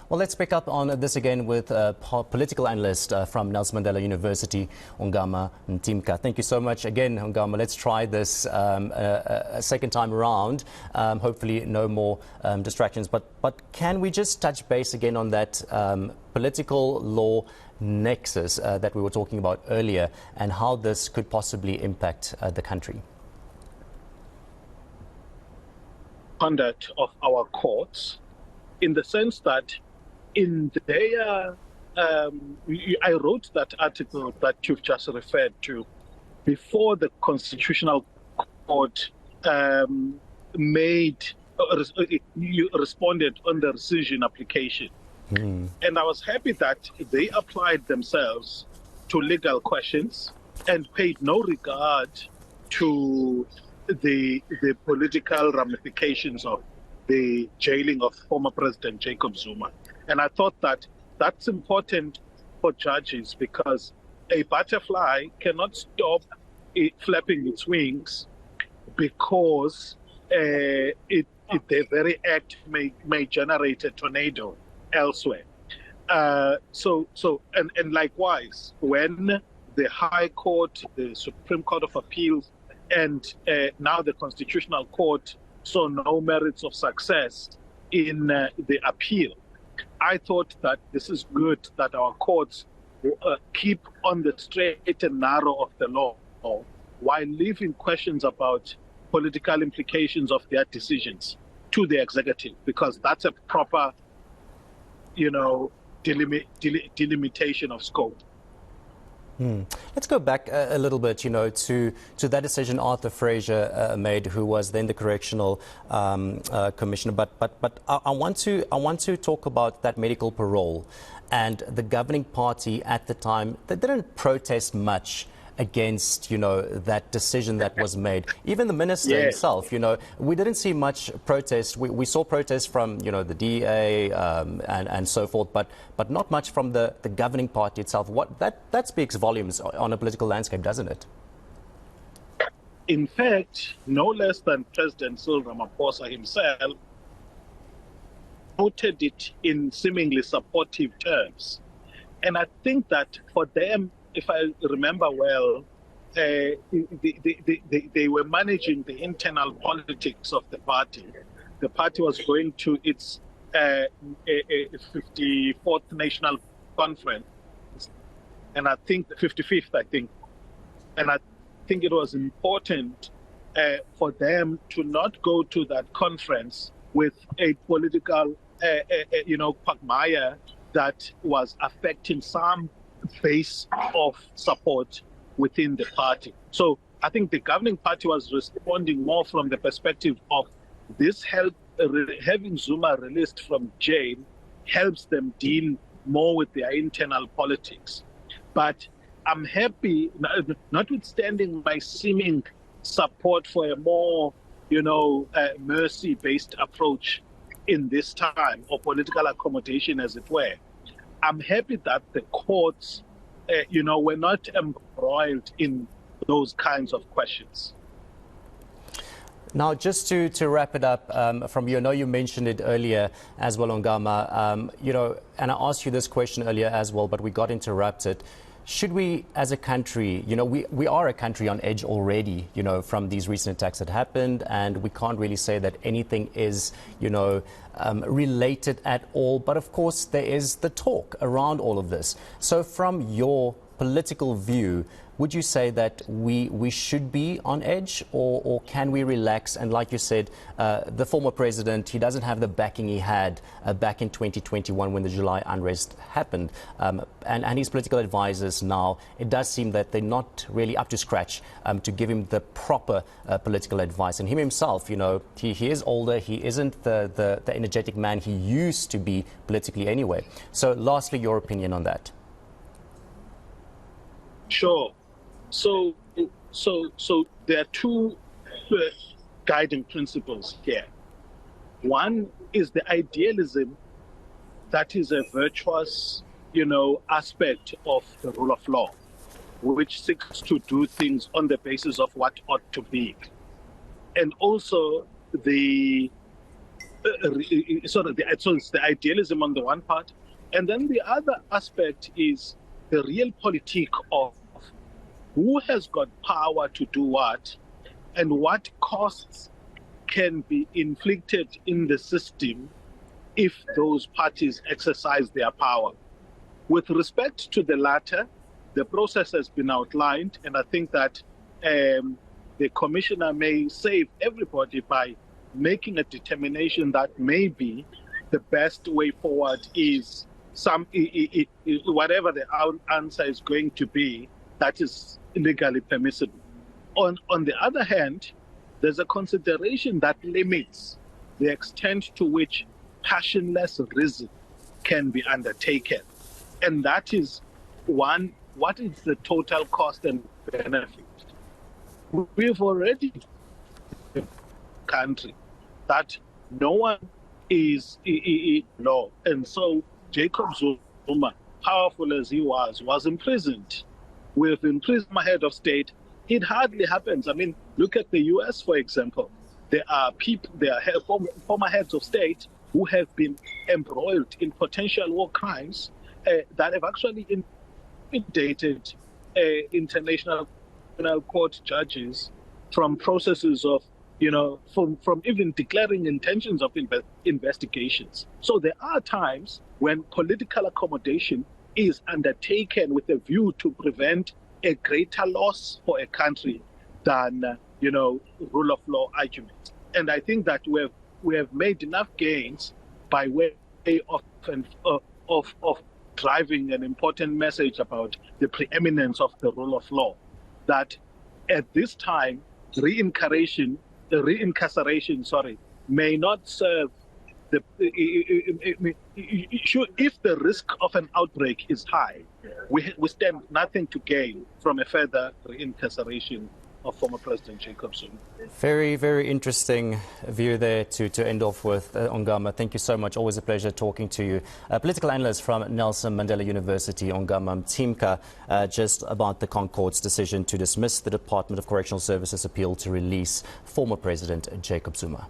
Well, let's pick up on this again with political analyst from Nelson Mandela University, Ongama Mtimka. Thank you so much again, Ongama. Let's try this a second time around. Hopefully no more distractions. But can we just touch base again on that political law nexus that we were talking about earlier and how this could possibly impact the country? Conduct of our courts, in the sense that in their, I wrote that article that you've just referred to before the Constitutional Court responded on the rescission application. And I was happy that they applied themselves to legal questions and paid no regard to the political ramifications of the jailing of former President Jacob Zuma. And I thought that that's important for judges, because a butterfly cannot stop it flapping its wings because their very act may generate a tornado elsewhere. And likewise, when the High Court, the Supreme Court of Appeals, and now the Constitutional Court saw no merits of success in the appeal, I thought that this is good that our courts keep on the straight and narrow of the law while leaving questions about political implications of their decisions to the executive, because that's a proper, delimitation of scope. Let's go back a little bit, to that decision Arthur Fraser made, who was then the Correctional Commissioner. But I want to talk about that medical parole, and the governing party at the time, they didn't protest much against, that decision that was made. Even the minister himself, we didn't see much protest. We saw protests from, the DA and so forth, but not much from the governing party itself. That speaks volumes on a political landscape, doesn't it? In fact, no less than President Cyril Ramaphosa himself noted it in seemingly supportive terms. And I think that for them, if I remember well, they were managing the internal politics of the party. The party was going to its 54th National Conference, and I think the 55th, and I think it was important for them to not go to that conference with a political, quagmire that was affecting some base of support within the party. So I think the governing party was responding more from the perspective of this help, having Zuma released from jail helps them deal more with their internal politics. But I'm happy, notwithstanding my seeming support for a more, mercy-based approach in this time, or political accommodation, as it were. I'm happy that the courts, were not embroiled in those kinds of questions. Now, just to wrap it up from you, I know you mentioned it earlier as well, Ongama, and I asked you this question earlier as well, but we got interrupted. Should we, as a country, we are a country on edge already, from these recent attacks that happened, and we can't really say that anything is, related at all. But of course, there is the talk around all of this. So from your political view, would you say that we should be on edge, or can we relax? And like you said, the former president, he doesn't have the backing he had back in 2021 when the July unrest happened. And his political advisors now, it does seem that they're not really up to scratch to give him the proper political advice. And him himself, he is older. He isn't the energetic man he used to be politically anyway. So lastly, your opinion on that? Sure. So there are two guiding principles here. One is the idealism that is a virtuous, aspect of the rule of law, which seeks to do things on the basis of what ought to be. And also the so it's the idealism on the one part, and then the other aspect is the real politique of who has got power to do what, and what costs can be inflicted in the system if those parties exercise their power. With respect to the latter, the process has been outlined, and I think that the commissioner may save everybody by making a determination that maybe the best way forward is whatever the answer is going to be, that is legally permissible. On the other hand, there's a consideration that limits the extent to which passionless reason can be undertaken. And that is one, what is the total cost and benefit? We've already in the country that no one is law. And so Jacob Zuma, powerful as he was imprisoned. With imprisoned head of state, it hardly happens. I mean, look at the US, for example. There are former heads of state who have been embroiled in potential war crimes that have actually intimidated international court judges from processes of, from even declaring intentions of investigations. So there are times when political accommodation is undertaken with a view to prevent a greater loss for a country than, rule of law arguments. And I think that we have made enough gains by way of driving an important message about the preeminence of the rule of law, that at this time, reincarceration may not serve if the risk of an outbreak is high, we stand nothing to gain from a further reincarceration of former President Jacob Zuma. Very, very interesting view there to end off with, Ongama. Thank you so much. Always a pleasure talking to you. Political analyst from Nelson Mandela University, Ongama Mtimka, just about the ConCourt's decision to dismiss the Department of Correctional Services appeal to release former President Jacob Zuma.